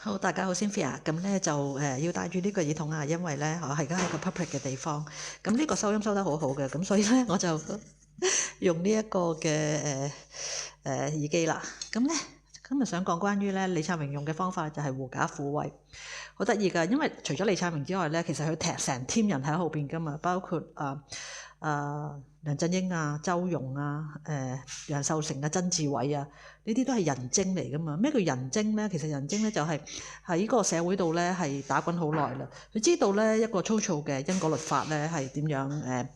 好，大家好，Cynthia。咁咧就要戴住呢個耳筒啊，因為咧我係而家喺個 public 嘅地方。咁呢個收音收得好好嘅，咁所以咧我就用呢一個嘅耳機啦。咁咧今日想講關於咧李燦榮用嘅方法就係狐假虎威，好得意㗎。因為除咗李燦榮之外咧，其實佢踢成 team 人喺後邊㗎嘛，包括梁振英啊、周融啊、楊受成啊、曾志偉啊，呢啲都係人精嚟噶嘛。咩叫人精咧？其實人精咧就係喺個社會度咧係打滾好耐啦。佢知道咧一個粗糙嘅因果律法咧係點樣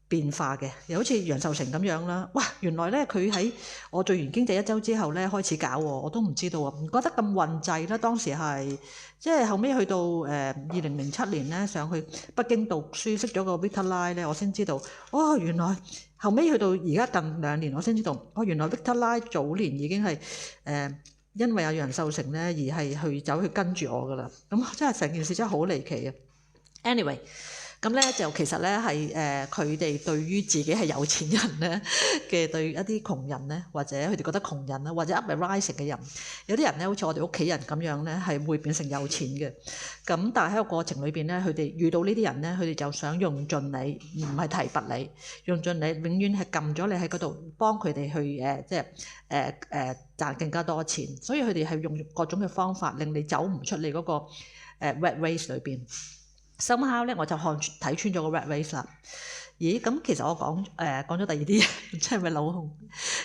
變化嘅，又好似楊受成咁樣啦。哇！原來咧佢喺我做完經濟一周之後咧開始搞喎，我都唔知道啊，唔覺得咁運滯啦。當時係即係後尾去到2007年咧上去北京讀書，識咗個 Victor Lai 咧，我先知道哦，原來後尾去到而家近2年，我先知道哦，原來 Victor Lai 早年已經係因為阿楊受成咧而係走去跟住我噶啦。咁真係成件事真係好離奇啊。Anyway。咁咧就其實咧係佢哋對於自己係有錢人咧嘅對一啲窮人咧，或者佢哋覺得窮人啦，或者 uprising 嘅人，有啲人咧好似我哋屋企人咁樣咧，係會變成有錢嘅。咁但係喺個過程裏邊咧，佢哋遇到呢啲人咧，佢哋就想用盡你，唔係提拔你，用盡你，永遠係撳咗你喺嗰度，幫佢哋去即係賺更加多錢。所以佢哋係用各種嘅方法令你走唔出你嗰個rat race 裏邊。somehow 咧我就睇穿咗個 rat race 啦。咦？咁其實我講咗第二啲嘢，即係咪老紅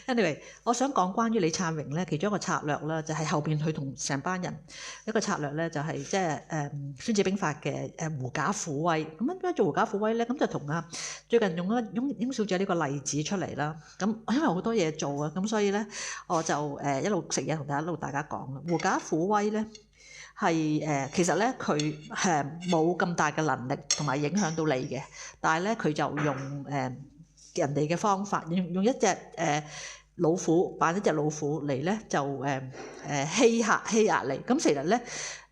？Anyway， 我想講關於李燦榮咧，其中一個策略啦，就係後邊佢同成班人一個策略咧，就係即係孫子兵法嘅狐假虎威。咁樣點解做狐假虎威咧？咁就同最近用咗翁小姐呢個例子出嚟啦。咁因為好多嘢做啊，咁所以咧我就一路食嘢同大家講啦。狐假虎威咧。係其實咧佢冇咁大嘅能力同埋影響到你嘅，但係咧佢就用人哋嘅方法，用一隻老虎扮一隻老虎嚟咧就欺壓你。咁其實咧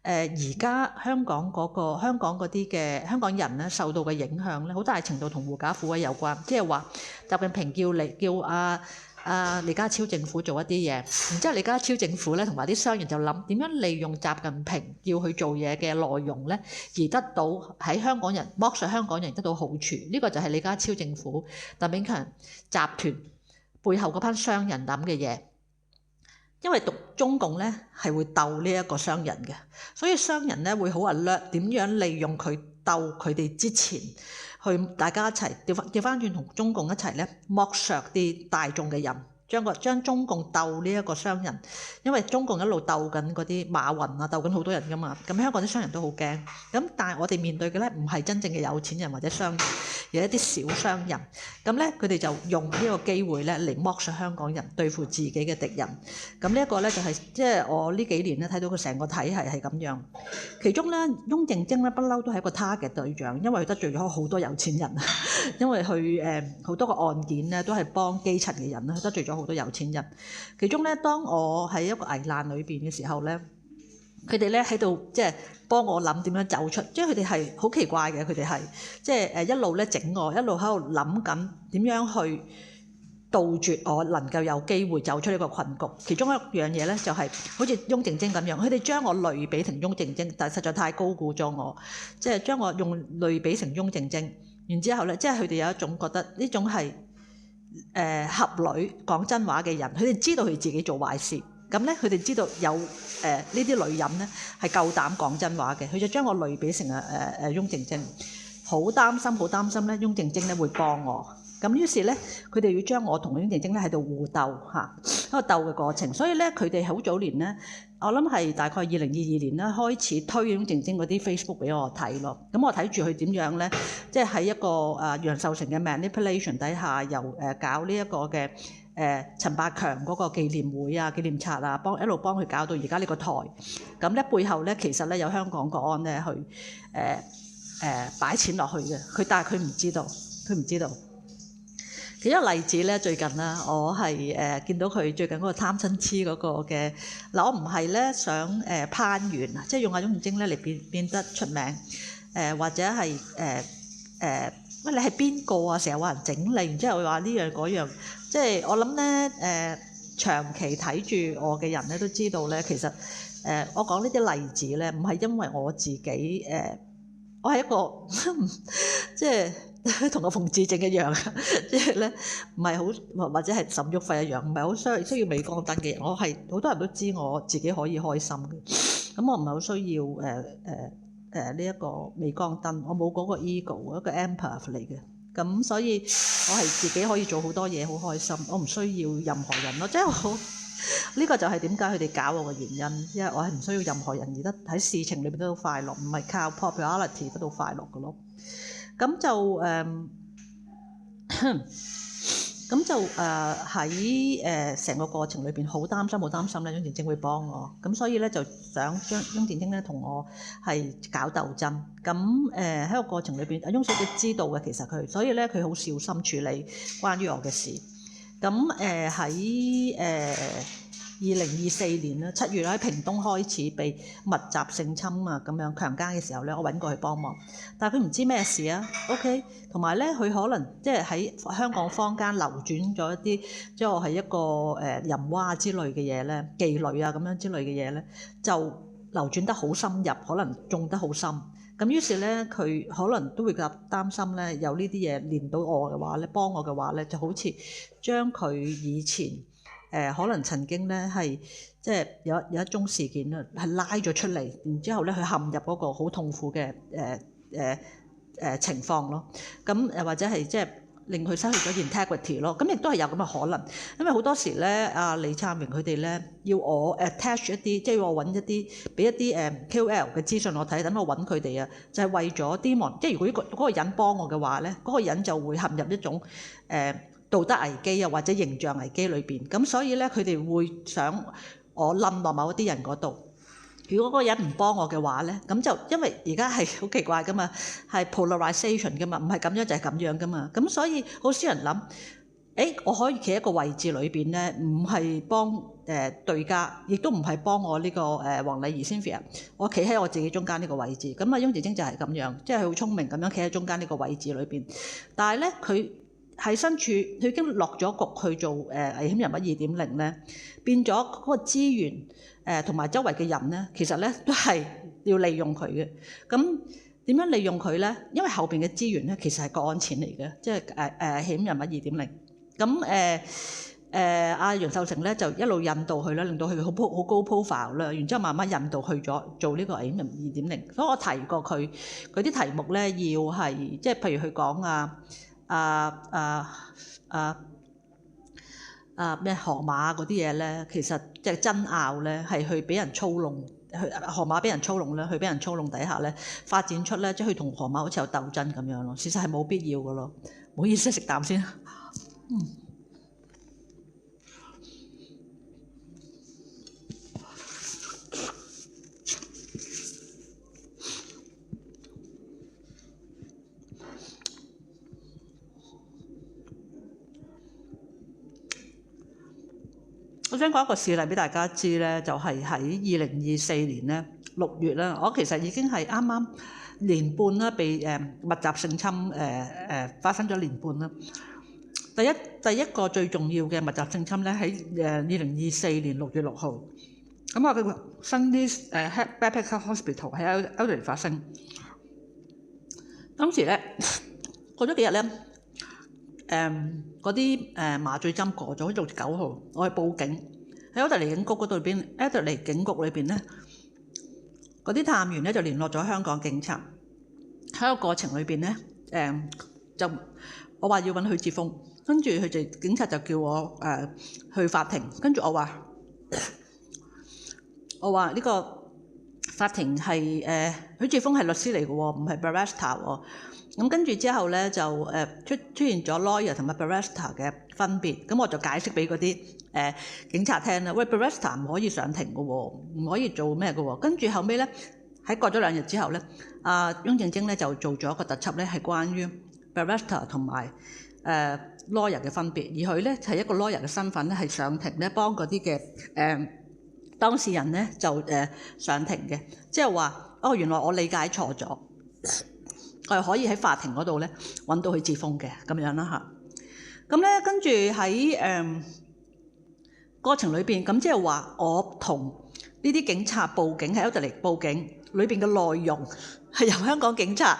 而家香港嗰啲嘅香港人咧受到嘅影響咧，好大程度同狐假虎威有關。即係話習近平叫李家超政府做一啲嘢，然之後李家超政府咧同埋啲商人就諗點樣利用習近平要去做嘢嘅內容咧，而得到喺香港人剝削香港人得到好處。呢個就係李家超政府鄧炳強集團背後嗰班商人諗嘅嘢。因為中共咧係會鬥呢一個商人嘅，所以商人咧會好alert點樣利用佢鬥佢哋之前，去大家一齊調翻轉同中共一齊咧剝削啲大眾嘅人，將中共鬥呢一個商人，因為中共一路鬥緊嗰啲馬雲啊，鬥緊好多人噶嘛，咁香港啲商人都好驚。咁但係我哋面對嘅咧唔係真正嘅有錢人或者商人，而係一啲小商人。咁咧佢哋就用呢個機會咧嚟剝削香港人，對付自己嘅敵人。咁呢一個咧就係即係我呢幾年咧睇到佢成個體系係咁樣。其中咧翁靜晶咧不嬲都係一個 target 對象，因為佢得罪咗好多有錢人，因為佢好多個案件咧都係幫基層嘅人啦，佢得罪咗好多有錢人。其中咧當我喺一個危難裏邊嘅時候咧，佢哋咧喺度即係幫我諗點樣走出，即係佢哋係好奇怪嘅，佢哋係即係一路咧整我，一路喺度諗緊點樣去杜絕我能夠有機會走出呢個困局。其中一樣嘢咧就係好似翁靜晶咁樣，佢哋將我類比成翁靜晶，但係實在太高估咗我，即係將我用類比成翁靜晶，然之後咧即係佢哋有一種覺得呢種係俠女講真話嘅人，佢哋知道佢自己做壞事，咁咧佢哋知道有呢啲女人咧係夠膽講真話嘅，佢就將我類比成翁靜晶，好擔心咧翁靜晶咧會幫我。咁於是咧，佢哋要將我同翁靜晶咧喺度互鬥嚇，一個鬥嘅過程。所以咧，佢哋好早年咧，我諗係大概2022年咧開始推翁靜晶嗰啲 Facebook 俾我睇咯。咁我睇住佢點樣咧，即係喺一個楊受成嘅 manipulation 底下，又搞呢一個嘅陳百強嗰個紀念會啊、紀念冊啊，一路幫佢搞到而家呢個台。咁咧背後咧，其實咧有香港國安咧去擺錢落去嘅，但係佢唔知道。其中一個例子咧，最近啦，我係見到佢最近嗰個貪親痴嗰個嘅嗱，我唔係咧想攀緣啊，即係用阿翁靜晶咧嚟變得出名或者係喂你係邊個啊？成日話人整你，然之後話呢樣嗰樣，即係我諗咧長期睇住我嘅人咧都知道咧，其實我講呢啲例子咧，唔係因為我自己我係一個即係同個馮智政一樣，即係咧唔係好或者係沈旭輝一樣，唔係好需要鎂光燈嘅人。我係好多人都知我自己可以開心嘅，咁我唔係好需要呢一個鎂光燈，我冇嗰個 ego， 一個 empath 嚟嘅。咁所以我係自己可以做好多嘢，好開心。我唔需要任何人咯，即係好呢個就係點解佢哋搞我嘅原因，因為我係唔需要任何人而得喺事情裏邊得到快樂，唔係靠 popularity 得到快樂嘅咯。咁就喺成個過程裏邊好擔心咧，翁靜晶會幫我，咁所以咧就想將翁靜晶咧同我係搞鬥爭。咁喺個過程裏邊，阿翁小姐知道嘅其實佢，所以咧佢好小心處理關於我嘅事。咁喺2024年啦7月喺屏東開始被密集性侵啊咁樣強姦嘅時候咧，我揾過去幫忙，但係佢唔知咩事啊。OK， 同埋咧佢可能即係喺香港坊間流轉咗一啲，即係我係一個淫娃之類嘅嘢咧，妓女啊咁樣之類嘅嘢咧，就流轉得好深入，可能種得好深。咁於是咧佢可能都會較擔心咧，有呢啲嘢連到我嘅話咧，幫我嘅話咧，就好似將佢以前可能曾經咧係即係有一宗事件啦，係拉咗出嚟，然之後咧佢陷入嗰個好痛苦嘅情況咯。咁或者係即係令佢失去咗 integrity 咯。咁亦都係有咁嘅可能，因為好多時咧阿李燦榮佢哋咧要我 attach 一啲，即係我揾一啲俾一啲KOL 嘅資訊我睇，等我揾佢哋啊，就係為咗 demon，即係如果嗰個人幫我嘅話咧，嗰個人就會陷入一種道德危機啊，或者形象危機裏邊。咁所以咧佢哋會想我冧落某一啲人嗰度。如果嗰個人唔幫我嘅話咧，咁就因為而家係好奇怪噶嘛，係 polarization 噶嘛，唔係咁樣就係咁樣噶嘛。咁所以好少人諗，我可以企喺一個位置裏邊咧，唔係幫對家，亦都唔係幫我呢個黃麗儀 Cynthia， 我企喺我自己中間呢個位置。咁啊翁靜晶就係咁樣，即係佢好聰明咁樣企喺中間呢個位置裏邊。但係咧佢喺身處，佢已經落咗局去做危險人物2.0咧，變咗嗰個資源同埋周圍嘅人咧，其實咧都係要利用佢嘅。咁點樣利用佢咧？因為後邊嘅資源咧其實係國安錢嚟嘅，即係危險人物2.0。咁阿楊受成咧就一路引導佢啦，令到佢好高 profile 啦，然之後慢慢引導去咗做呢個危險人物2.0。所以我提過佢啲題目咧要係即係譬如佢講咩河馬嗰啲嘢咧，其實即係爭拗咧，係去俾人操弄，河馬俾人操弄咧，去俾人操弄底下咧，發展出咧，即係佢同河馬好似有鬥爭咁樣咯。事實係冇必要嘅咯。唔好意思，食啖先。我想講一個事例俾大家知咧，就係喺2024年咧6月啦，我其實已經係啱啱年半啦，被密集性侵發生咗年半啦。第一個最重要嘅密集性侵咧喺2024年6月6號，咁我嘅新啲Backpacker Hospital 喺 Adelaide 發生。當時咧過咗幾日咧。嗰啲麻醉針過咗，6月9號，我去報警喺愛德利警局嗰度邊，愛德利警局裏邊咧，嗰啲探員咧就聯絡咗香港警察。喺個過程裏邊咧，就我話要揾許智峯，跟住佢哋警察就叫我去法庭，跟住我話呢個法庭係許智峯係律師嚟嘅喎，唔係 barrister 喎。咁跟住之後咧就出現咗 lawyer 同埋 barrister 嘅分別，咁我就解釋俾嗰啲警察聽啦。喂 barrister 唔可以上庭嘅喎，唔可以做咩嘅喎。跟住後尾咧喺過咗2日之後咧，翁靜晶咧就做咗一個特輯咧，係關於 barrister 同埋lawyer 嘅分別，而佢咧係一個 lawyer 嘅身份咧，係上庭咧幫嗰啲嘅當事人咧就上庭嘅，即係話原來我理解錯咗。我係可以喺法庭嗰度咧揾到許智峯嘅咁樣啦嚇。咁咧跟住喺過程裏邊，咁即係話我同呢啲警察報警喺奧地利報警，裏邊嘅內容係由香港警察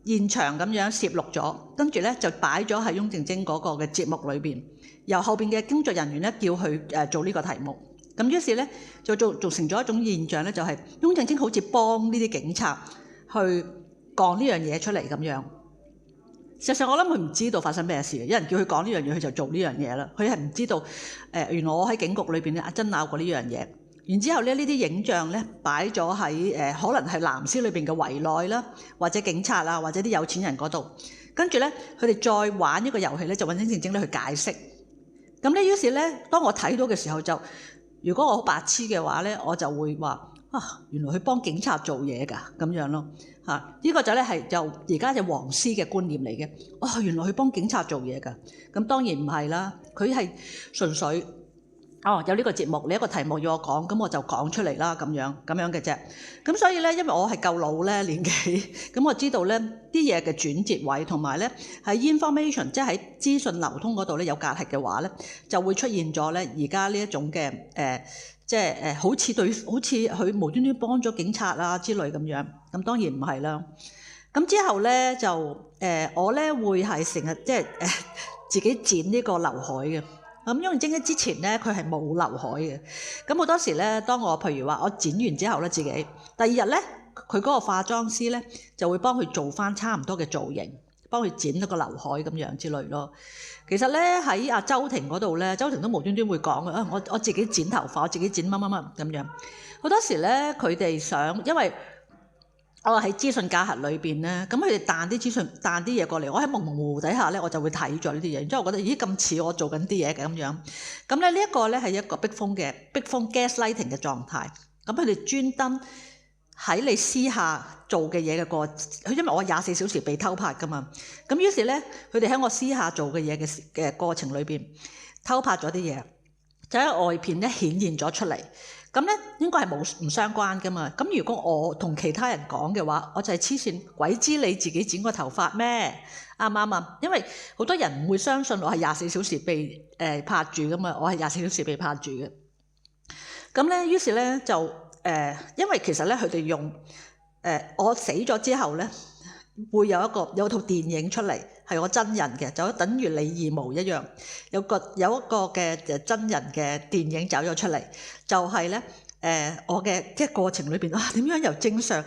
現場咁樣攝錄咗，跟住咧就擺咗喺翁靜晶嗰個嘅節目裏邊，由後邊嘅工作人員咧叫佢做呢個題目。咁於是咧就造成咗一種現象咧，就係翁靜晶好似幫呢啲警察去講呢樣嘢出嚟咁樣。事實上我諗佢唔知道發生咩事嘅，有人叫佢講呢樣嘢，佢就做呢樣嘢啦。佢係唔知道原來我喺警局裏邊咧爭拗過呢樣嘢。然之後咧，呢啲影像咧擺咗喺可能係藍絲裏邊嘅圍內啦，或者警察啊，或者啲有錢人嗰度。跟住咧，佢哋再玩呢個遊戲咧，就揾翁靜晶咧去解釋。咁咧，於是咧，當我睇到嘅時候就，如果我好白痴嘅話咧，我就會話原來佢幫警察做嘢㗎咁樣咯嚇。呢個就咧係就而家嘅黃絲嘅觀念嚟嘅。原來佢幫警察做嘢㗎。咁當然唔係啦，佢係純粹。有呢個節目，你一個題目要我講，咁我就講出嚟啦，咁樣嘅啫。咁所以咧，因為我係夠老咧年紀，咁我知道咧啲嘢嘅轉折位，同埋咧喺 information， 即係喺資訊流通嗰度咧有隔閡嘅話咧，就會出現咗咧而家呢一種嘅好似佢無端端幫咗警察啊之類咁樣。咁當然唔係啦。咁之後咧就我咧會係成日自己剪呢個劉海嘅。咁翁靜晶之前咧，佢係冇劉海嘅。咁好多時咧，當我譬如話我剪完之後咧，自己第二日咧，佢嗰個化妝師咧就會幫佢做翻差唔多嘅造型，幫佢剪咗個劉海咁樣之類咯。其實咧喺阿周庭嗰度咧，周庭都無端端會講我自己剪頭髮，我自己剪乜乜乜咁樣。好多時咧，佢哋想因為我喺資訊隔閡裏邊咧，咁佢哋彈啲資訊彈啲嘢過嚟，我喺朦朦糊糊底下咧，我就會睇咗呢啲嘢，然之後我覺得咦咁似我做緊啲嘢嘅咁樣。咁咧呢一個咧係一個逼瘋 gaslighting 嘅狀態。咁佢哋專登喺你私下做嘅嘢嘅因為我24小時被偷拍噶嘛，咁於是咧佢哋喺我私下做嘅嘢嘅過程裏邊偷拍咗啲嘢，就喺外片咧顯現咗出嚟。咁咧應該係唔相關噶嘛。咁如果我同其他人講嘅話，我就係黐線，鬼知你自己剪個頭髮咩？啱唔啱啊？因為好多人唔會相信我係24小時被拍住噶嘛，我係24小時被拍住嘅。咁咧，於是咧就因為其實咧佢哋用我死咗之後咧，會有套電影出嚟係我真人嘅，就等於李義模一樣，有一個嘅真人嘅電影走咗出嚟，就係咧我嘅過程裏邊點樣由正常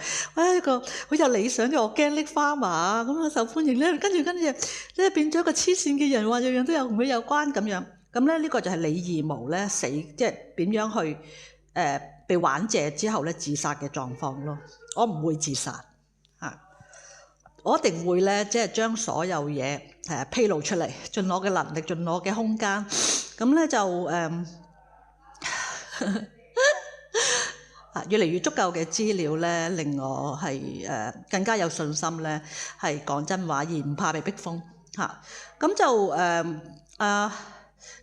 一個好有理想嘅organic farmer咁受歡迎咧，跟住咧變咗一個黐線嘅人，話樣樣都有同佢有關咁樣。咁咧呢個就係李義模咧死，即係點樣去被玩謝之後咧自殺嘅狀況咯。我唔會自殺。我一定會咧，即係將所有嘢披露出嚟，盡我嘅能力，盡我嘅空間。咁咧就越嚟越足夠嘅資料咧，令我係更加有信心咧，係講真話而唔怕被逼瘋嚇。咁就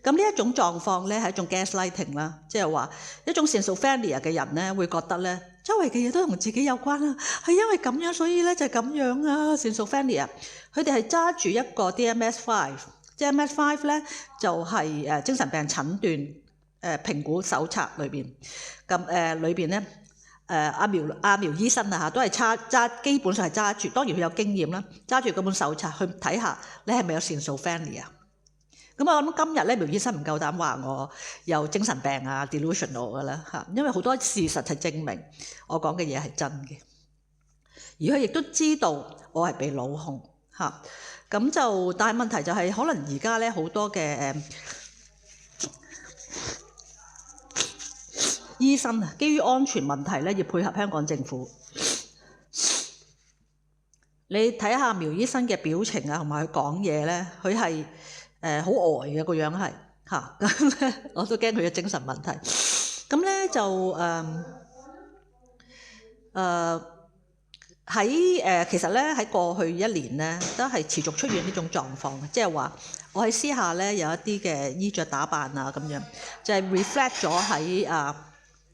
咁呢一種狀況咧係一種 gaslighting 啦，即係話一種 schizophrenia 嘅人咧會覺得咧，周圍嘅嘢都同自己有關啦，係因為咁樣所以咧就係咁樣啊。schizophrenia 佢哋係揸住一個 DMS-5 咧就係精神病診斷評估手冊裏邊。咁裏邊咧阿苗醫生啊嚇都係基本上係揸住，當然佢有經驗啦，揸住嗰本手冊去睇下你係咪有 schizophrenia。咁我諗今日咧苗醫生唔夠膽話我有精神病啊 delusional 噶啦嚇，因為好多事實係證明我講嘅嘢係真嘅，而佢亦都知道我係被腦控嚇。咁就但係問題就係可能而家咧好多嘅醫生啊，基於安全問題咧要配合香港政府。你睇下苗醫生嘅表情啊，同埋佢講嘢咧，佢係好呆嘅個樣係嚇，咁咧我都驚佢嘅精神問題。咁咧就其實咧喺過去一年咧都係持續出現呢種狀況，即係話我喺私下咧有一啲嘅衣着打扮啊咁樣，就係 reflect 咗喺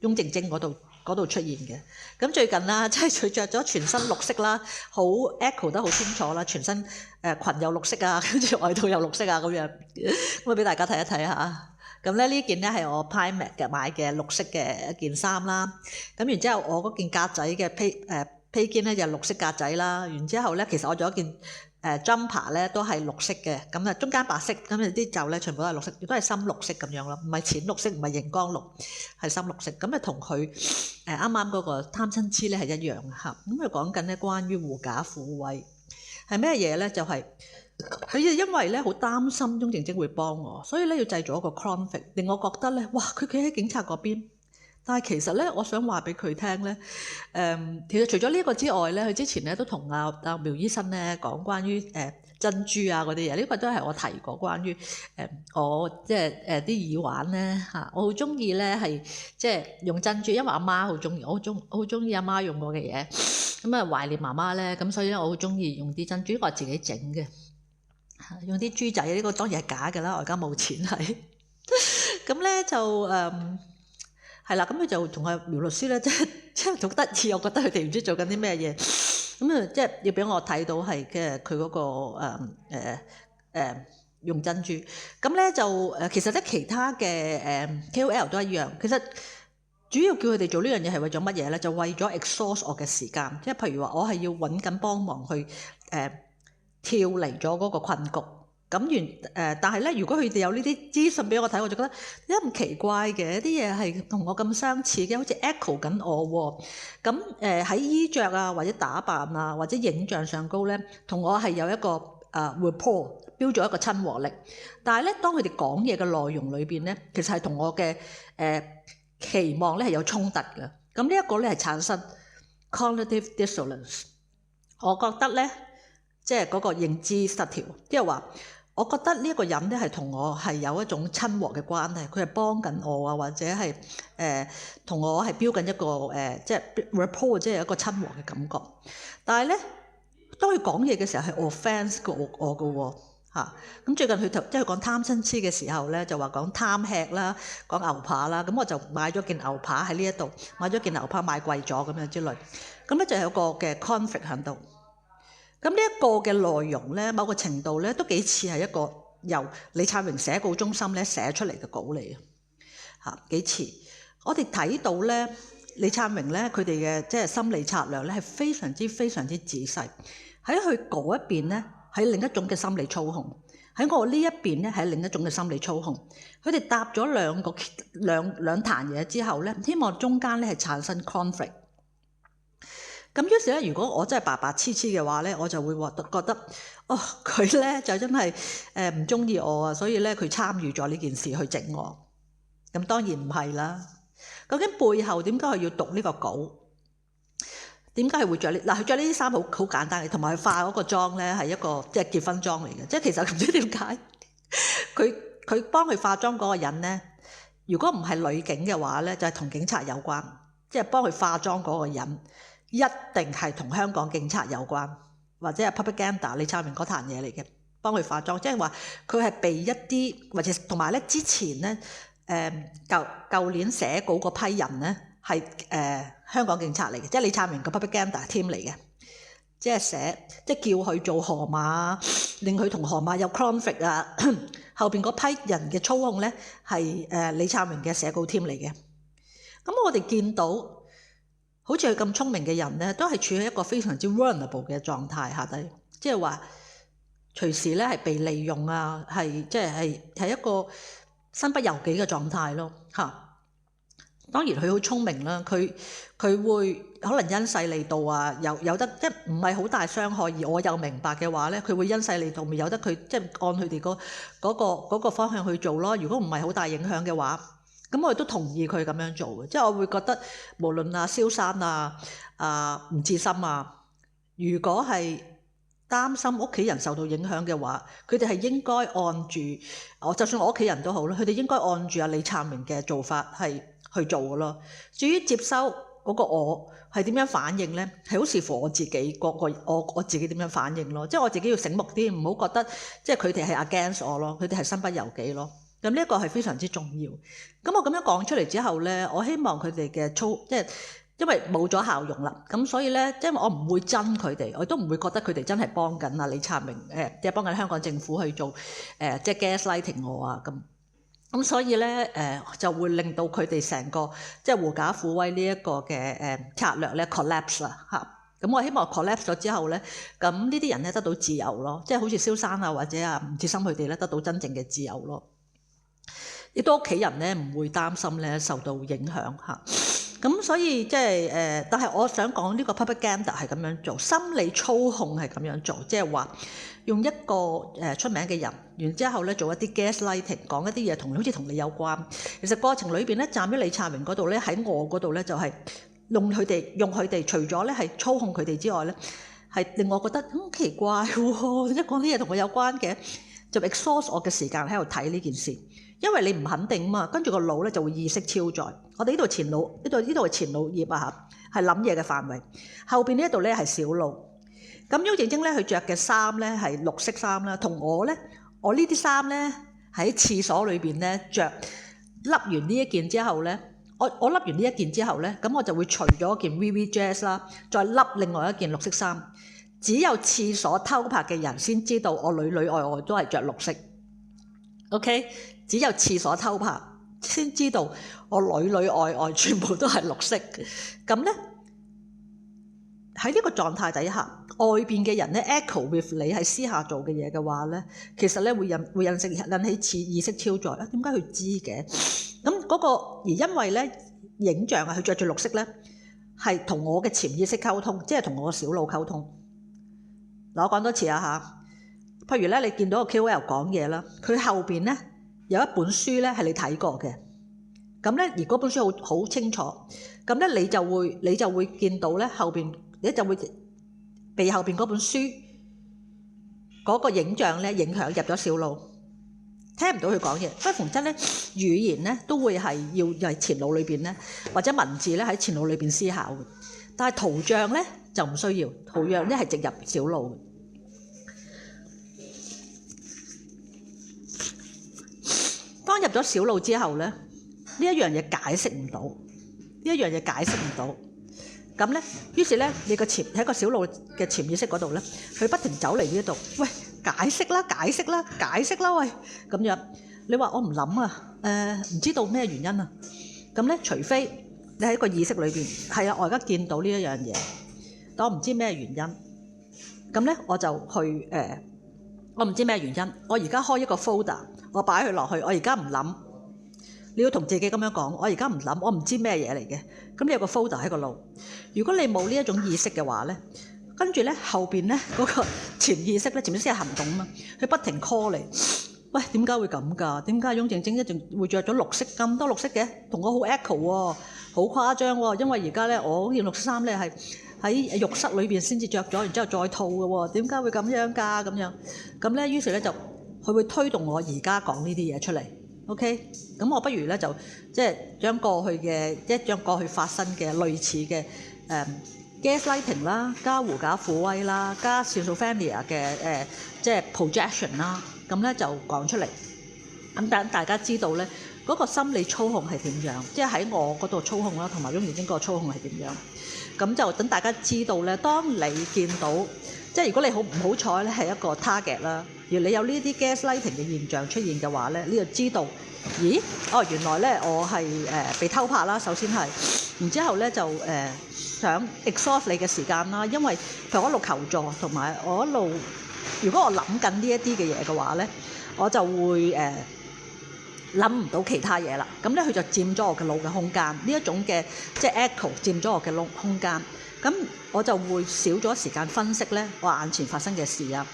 翁靜晶嗰度出現嘅。咁最近啦，即係佢着咗全身綠色啦，好 echo 得好清楚啦，全身裙又綠色啊，跟住外套又綠色啊咁樣，咁啊俾大家睇一睇下。咁咧呢件咧係我 Primark 嘅買嘅綠色嘅一件衫啦。咁然之後我嗰件格仔嘅披肩咧就綠色格仔啦。然之後咧其實我仲有一件jumper 咧都係綠色嘅，咁啊中間白色，咁啊啲袖咧全部都係綠色，亦都係深綠色咁樣咯，唔係淺綠色，唔係熒光綠，係深綠色。咁啊同佢啱啱嗰個貪親痴咧係一樣嚇。咁佢講緊咧關於狐假虎威係咩嘢咧？就係佢因為咧好擔心鍾靜晶會幫我，所以咧要製造一個 conflict，令我覺得咧哇佢企喺警察嗰邊。但係其實咧，我想話俾佢聽咧，其實除咗呢個之外咧，佢之前咧都同阿苗醫生咧講關於珍珠啊嗰啲嘢，呢個都係我提過關於我即係啲耳環咧嚇，我好中意咧係即係用珍珠，因為阿媽好中意，我好中意阿媽用過嘅嘢，咁啊懷念媽媽咧，咁所以咧我好中意用啲珍珠，呢個係自己整嘅，用啲珠仔，呢個當然係假㗎啦，我而家冇錢係，咁咧就係啦，咁佢就同阿苗律師咧，即係好得意，我覺得佢哋唔知做緊啲咩嘢，咁啊即係要俾我睇到係嘅佢嗰個用珍珠，咁咧就其實咧其他嘅KOL 都一樣，其實主要叫佢哋做呢樣嘢係為咗乜嘢咧？就為咗 exhaust 我嘅時間，即係譬如話我係要揾緊幫忙去跳離咗嗰個困局。咁但係咧，如果佢哋有呢啲資訊俾我睇，我就覺得一唔奇怪嘅，啲嘢係同我咁相似嘅，好似 echo 緊我喎。咁喺衣着啊，或者打扮啊，或者影像上高咧，同我係有一個rapport 標咗一個親和力。但係咧，當佢哋講嘢嘅內容裏邊咧，其實係同我嘅期望咧係有衝突嘅。咁呢一個咧係產生 cognitive dissonance。我覺得咧，即係嗰個認知失調，即係話。我覺得呢一個人咧係同我係有一種親和嘅關係，佢係幫緊我啊，或者係同我係標緊一個即係 rapport， 即係一個親和嘅感覺。但係咧，當佢講嘢嘅時候係 offence 過我嘅喎嚇。咁最近佢即係講貪親痴嘅時候咧，就話講貪吃啦，講牛扒啦。咁我就買咗件牛扒喺呢一度，買咗件牛扒買貴咗咁樣之類。咁咧就有個嘅 conflict 喺度。咁呢一個嘅內容咧，某個程度咧都幾似係一個由李燦榮寫稿中心咧寫出嚟嘅稿嚟嘅嚇，幾似。我哋睇到咧李燦榮咧佢哋嘅即係心理策略咧係非常之仔細。喺佢嗰一邊咧係另一種嘅心理操控，喺我呢一邊咧係另一種嘅心理操控。佢哋搭咗兩壇嘢之後咧，希望中間咧係產生 conflict。咁於是咧，如果我真係白痴嘅話咧，我就會覺得，哦，佢咧就真係唔中意我啊，所以咧佢參與咗呢件事去整我。咁當然唔係啦。究竟背後點解佢要讀呢個稿？點解係會着呢？嗱，佢着呢啲衫好簡單嘅，同埋佢化嗰個妝咧係一個即係結婚妝嚟嘅。即係其實唔知點解，佢幫佢化妝嗰個人咧，如果唔係女警嘅話咧，就係同警察有關。即係幫佢化妝嗰個人。一定係同香港警察有關，或者係 propaganda 李燦榮嗰壇嘢嚟嘅，幫佢化妝，即係話佢係被一啲或者同埋咧之前咧舊年寫稿嗰批人咧係香港警察嚟嘅，即係李燦榮嘅 propaganda team 嚟嘅，即係即係叫佢做河馬，令佢同河馬有 conflict 啊，後邊嗰批人嘅操控咧係李燦榮嘅寫稿 team 嚟嘅。咁我哋見到。好似佢咁聰明嘅人咧，都係處於一個非常之 vulnerable 嘅狀態下底，即係話隨時咧係被利用啊，係即係一個身不由己嘅狀態咯嚇。當然佢好聰明啦，佢會可能因勢利導啊，有得即係唔係好大傷害，而我又明白嘅話咧，佢會因勢利導，咪有得佢即係按佢哋嗰個方向去做咯。如果唔係好大影響嘅話。咁我亦都同意佢咁樣做嘅，即係我會覺得無論蕭山吳志森如果係擔心屋企人受到影響嘅話，佢哋係應該按住就算我屋企人都好啦，佢哋應該按住李燦榮嘅做法係去做嘅咯。至於接收嗰個我係點樣反應咧，係好視乎我自己我自己點樣反應咯。即係我自己要醒目啲，唔好覺得即係佢哋係 against 我咯，佢哋係身不由己咯。咁呢一個係非常之重要。咁我咁樣講出嚟之後咧，我希望佢哋嘅即係因為冇咗效用啦，咁所以咧，即係我唔會憎佢哋，我都唔會覺得佢哋真係幫緊李燦榮即係幫緊香港政府去做即係 gaslighting 我啊咁。咁所以咧就會令到佢哋成個即係狐假虎威呢一個嘅策略咧 collapse 啦嚇。咁我希望 collapse 咗之後咧，咁呢啲人咧得到自由咯，即係好似蕭生啊或者吳志森佢哋咧得到真正嘅自由咯。亦都屋企人咧唔會擔心咧受到影響嚇。咁所以即係但係我想講呢個 propaganda 係咁樣做，心理操控係咁樣做，即係話用一個出名嘅人，然之後咧做一啲 gaslighting， 講一啲嘢好似同你有關。其實過程裏邊咧，站喺李察榮嗰度咧，喺我嗰度咧就係用佢哋，除咗咧係操控佢哋之外咧，係令我覺得奇怪喎，一講啲嘢同我有關嘅，就 exhaust 我嘅時間喺度睇呢件事。因為你唔肯定嘛，跟住個腦咧就會意識超載。我哋呢度前腦，呢度係前腦葉啊嚇，係諗嘢嘅範圍。後邊呢一度咧係小腦。咁邱靜晶咧佢着嘅衫咧係綠色衫啦，同我呢啲衫咧喺廁所裏邊咧着，笠完呢一件之後咧，我笠完呢一件之後咧，咁我就會除咗件 VV Jazz 啦，再笠另外一件綠色衫。只有廁所偷拍嘅人先知道我裏裏外外都係着綠色。OK。只有廁所偷拍先知道我裏裏外外全部都係綠色。咁咧喺呢個狀態底下，外邊嘅人咧 echo with 你喺私下做嘅嘢嘅話咧，其實咧會引起意識超載。點解佢知嘅？咁嗰個而因為咧影像啊，佢着住綠色咧係同我嘅潛意識溝通，即係同我嘅小腦溝通。嗱，我講多次啊嚇。譬如咧，你見到個 KOL 講嘢啦，佢後邊咧有一本書咧係你睇過嘅，咁咧而嗰本書好清楚，咁咧你就會見到咧後邊，你就會被後邊嗰本書嗰個影像咧影響入咗小腦，聽唔到佢講嘢。所以逢真咧語言咧都會係要喺前腦裏邊咧，或者文字咧喺前腦裏邊思考嘅，但係圖像咧就唔需要，圖像咧係直入小腦嘅。當入咗小腦之後咧，呢一樣嘢解釋唔到，咁咧，於是咧你喺個小腦嘅潛意識嗰度咧，佢不停走嚟呢一度，喂，解釋啦，喂，咁樣，你話我唔諗啊，唔知道咩原因啊，咁咧除非你喺個意識裏邊，係啊，我而家見到呢一樣嘢，但我唔知咩原因，咁咧我就去我唔知咩原因，我而家開一個 folder。我擺佢落去，我而家唔諗。你要同自己咁樣講，我而家唔諗，我唔知咩嘢嚟嘅。咁你有個 folder 喺個腦。如果你冇呢一種意識嘅話咧，跟住咧後邊咧嗰個潛意識咧，潛意識係行動啊嘛，佢不停 call 你。喂，點解會咁㗎？點解雍正正一定會着咗綠色咁多綠色嘅？同我好 echo 喎，好誇張喎。因為而家咧我件綠色衫咧係喺浴室裏邊先至着咗，然之後再套嘅喎。點解會咁樣㗎？咁樣咁咧，於是咧就。佢會推動我而家講呢啲嘢出嚟 ，OK？咁我不如咧就即係將過去發生嘅類似嘅gaslighting 啦，加狐假虎威啦，加 schizophrenia 嘅即係 projection 啦，咁咧就講出嚟。咁等大家知道咧嗰個心理操控係點樣，即係喺我嗰度操控啦，同埋雍正經嗰個操控係點樣。咁就等大家知道咧，當你見到即係如果你好唔好彩咧係一個 target 啦。而你有呢啲 gaslighting 嘅現象出現嘅話咧，你就知道，咦？原來咧我係被偷拍啦，首先係，然之後咧就想 exhaust 你嘅時間啦，因為譬如我一路求助，同埋我一路，如果我諗緊呢一啲嘅嘢嘅話咧，我就會諗唔到其他嘢啦。咁咧佢就佔咗我嘅腦嘅空間，呢一種嘅即係 echo 佔咗我嘅空間，咁我就會少咗時間分析咧我眼前發生嘅事啊。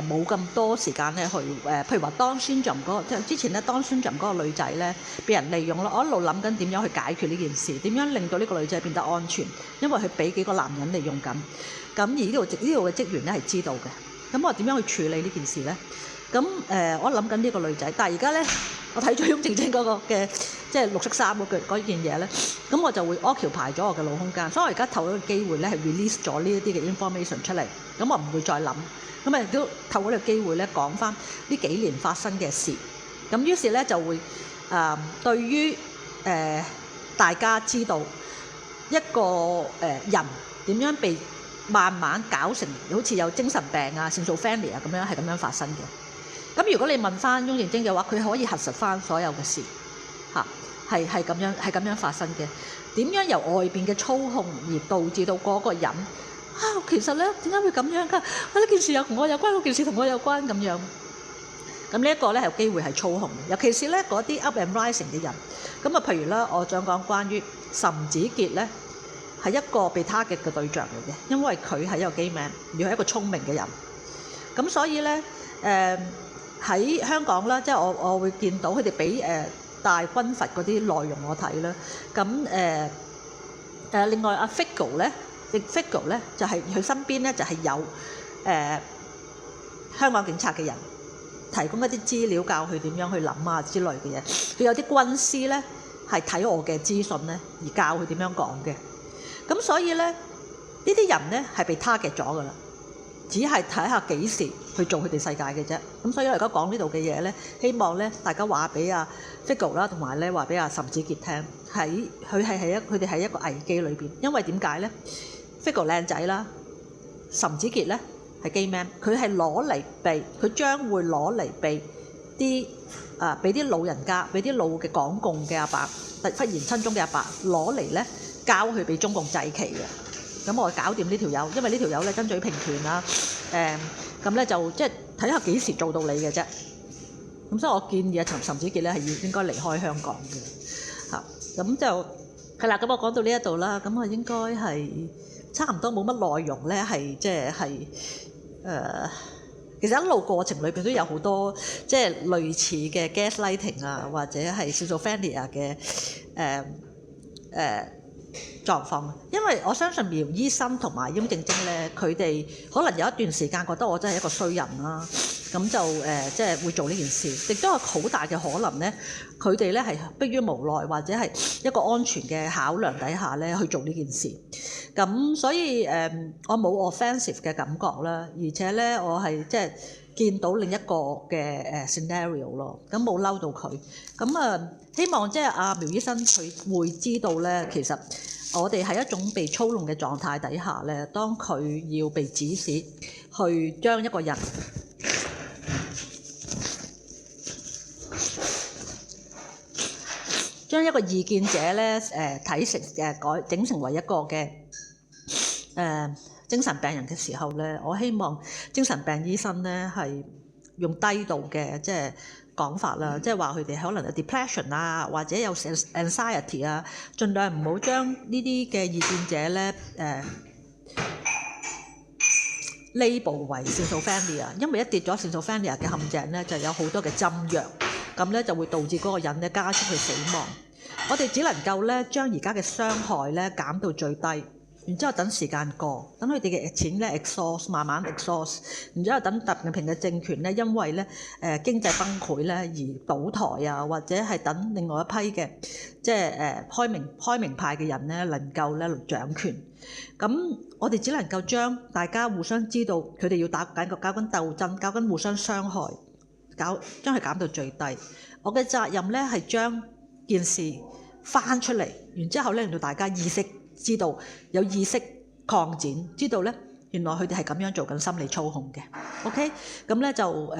冇咁多時間咧去譬如話當宣像嗰個，即係之前咧當宣像嗰個女仔咧，俾人利用咯。我一路諗緊點樣去解決呢件事，點樣令到呢個女仔變得安全，因為佢俾幾個男人利用緊。咁而呢度嘅職員咧係知道嘅。咁我點樣去處理呢件事咧？咁我諗緊呢個女仔，但係而家咧我睇咗雍正經嗰個嘅即係綠色衫嗰件嘢咧，咁我就會 occupy 咗我嘅腦空間，所以我而家透過個機會咧係 release 咗呢一啲嘅 information 出嚟，咁我唔會再諗。咁亦都透過呢個機會咧講翻呢幾年發生嘅事，咁於是咧就會對於大家知道一個人點樣被慢慢搞成好似有精神病啊、schizophrenia咁樣係咁樣發生嘅。咁如果你問翻翁靜晶嘅話，佢可以核實翻所有嘅事嚇，係咁樣發生嘅。點樣由外邊嘅操控而導致到嗰個人其實咧點解會咁樣㗎？呢件事又同我有關，嗰件事同我有關咁樣。咁呢一個咧係有機會係操控嘅，尤其是咧嗰啲 up and rising 嘅人。咁啊，譬如啦，我想講關於岑子傑咧，係一個被 target 嘅對象嚟嘅，因為佢係一個基民，而係一個聰明嘅人。咁所以咧，喺香港啦，即係我會見到佢哋俾大軍閥嗰啲內容我睇啦。咁另外阿 Figo 咧就係佢身邊咧就係有香港警察嘅人提供一啲資料教佢點樣去諗啊之類嘅嘢。佢有啲軍師咧係睇我嘅資訊咧而教佢點樣講嘅。咁所以咧呢啲人咧係被 target 咗㗎啦，只係睇下幾時去做佢哋世界嘅啫。咁所以我而家講呢度嘅嘢咧，希望咧大家話俾阿 Figo 啦，同埋咧話俾阿岑子傑聽，佢哋喺一個危機裏邊。因為點解咧？Figo 靚仔啦，岑子傑咧係 gay man， 佢係攞嚟避，佢將會攞嚟避啲俾啲老人家，俾啲老嘅港共嘅阿伯，忽然親中嘅阿伯攞嚟咧交佢俾中共祭旗嘅。咁我搞掂呢條友，因為呢條友咧爭取平權啦，咁咧就即係睇下幾時做到你嘅啫。咁所以我建議阿岑子傑咧係應該離開香港嘅嚇。咁就係啦。咁我講到呢一度啦，咁我應該係差唔多冇乜內容咧，係即係其實一路過程裏邊都有好多即係類似嘅 gaslighting 啊，或者係 schizophrenia 嘅狀況。因為我相信苗醫生同埋翁靜晶咧，佢哋可能有一段時間覺得我真係一個衰人啦，咁就即係會做呢件事，亦都有好大嘅可能咧，佢哋咧係迫於無奈或者係一個安全嘅考量底下咧去做呢件事。咁所以我冇 offensive 嘅感覺啦，而且咧我係即係見到另一個嘅scenario 咯，咁冇嬲到佢。咁希望即係阿苗醫生佢會知道咧，其實我哋係一種被操弄嘅狀態底下咧，當佢要被指使去將一個人將一個異見者咧睇成整成為一個嘅精神病人嘅時候咧，我希望精神病醫生咧係用低度嘅即係講法啦，即係話佢哋可能有 depression 啊，或者有 anxiety 啊，盡量唔好將呢啲嘅異見者咧label 為 schizophrenia， 因為一跌咗 schizophrenia 嘅陷阱咧，就有好多嘅針藥，咁咧就會導致嗰個人咧加速去死亡。我哋只能夠咧將而家嘅傷害咧減到最低，然之後等時間過，等佢哋嘅錢咧 exhaust 慢慢 exhaust， 然之後等習近平嘅政權咧因為咧經濟崩潰咧而倒台啊，或者係等另外一批嘅即係開明派嘅人咧能夠咧掌權。咁我哋只能夠將大家互相知道佢哋要搞緊鬥爭，搞緊互相傷害，將佢減到最低。我嘅責任咧係將件事翻出嚟，然之後咧令到大家意識知道，有意識擴展，知道咧原來佢哋係咁樣做緊心理操控嘅。OK， 咁咧就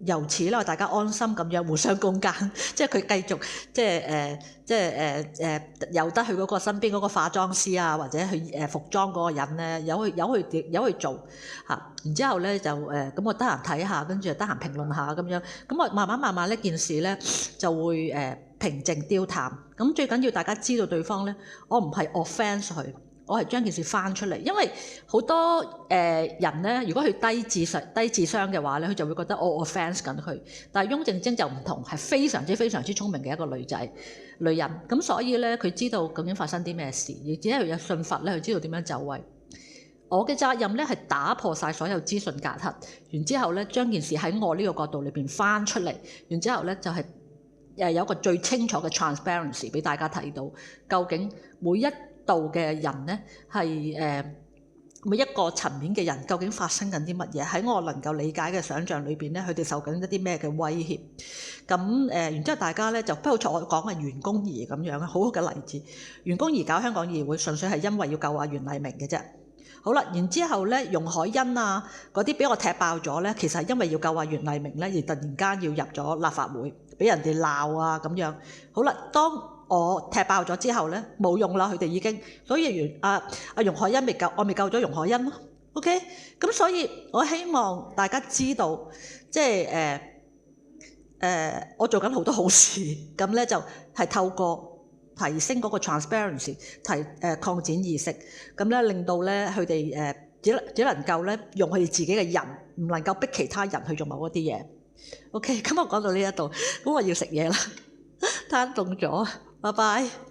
由此啦，大家安心咁樣互相攻訐，即係佢繼續由得佢嗰個身邊嗰個化妝師啊，或者去服裝嗰個人咧，由去做嚇。然之後咧就咁我得閒睇下，跟住得閒評論下咁樣，咁我慢慢呢件事咧就會平靜凋淡。咁最緊要大家知道對方咧，我唔係 offence 佢。我係將件事翻出嚟，因為好多人咧，如果佢低智商嘅話咧，佢就會覺得我 offence 緊佢。但係翁靜晶就唔同，係非常之聰明嘅一個女人。咁所以咧，佢知道究竟發生啲咩事，而只係有信佛咧，佢知道點樣走位。我嘅責任咧係打破晒所有資訊隔閡，然之後咧將件事喺我呢個角度裏邊翻出嚟，然之後咧就係有一個最清楚嘅 transparency 俾大家睇到，究竟每一度嘅人咧係每一個層面嘅人究竟發生緊啲乜嘢？喺我能夠理解嘅想像裏邊咧，佢哋受緊一啲咩嘅威脅？咁然之後大家咧就不好似我講嘅袁弓夷咁樣，好好嘅例子。袁弓夷搞香港議會純粹係因為要救阿袁黎明嘅啫。好啦，然之後咧，容海恩啊嗰啲俾我踢爆咗咧，其實係因為要救阿袁麗明咧，而突然間要入咗立法會，俾人哋鬧啊咁樣。好啦，當我踢爆咗之後咧，冇用啦，佢哋已經，所以阿容海恩我未救咗容海恩咯。OK，咁所以我希望大家知道，即係我做緊好多好事，咁咧就係透過提升嗰個 transparency， 擴展意識，咁咧令到咧佢哋只能夠咧用佢哋自己嘅人，唔能夠逼其他人去做某一啲嘢。OK，咁我講到呢一度，咁我要食嘢啦，攤凍咗，拜拜。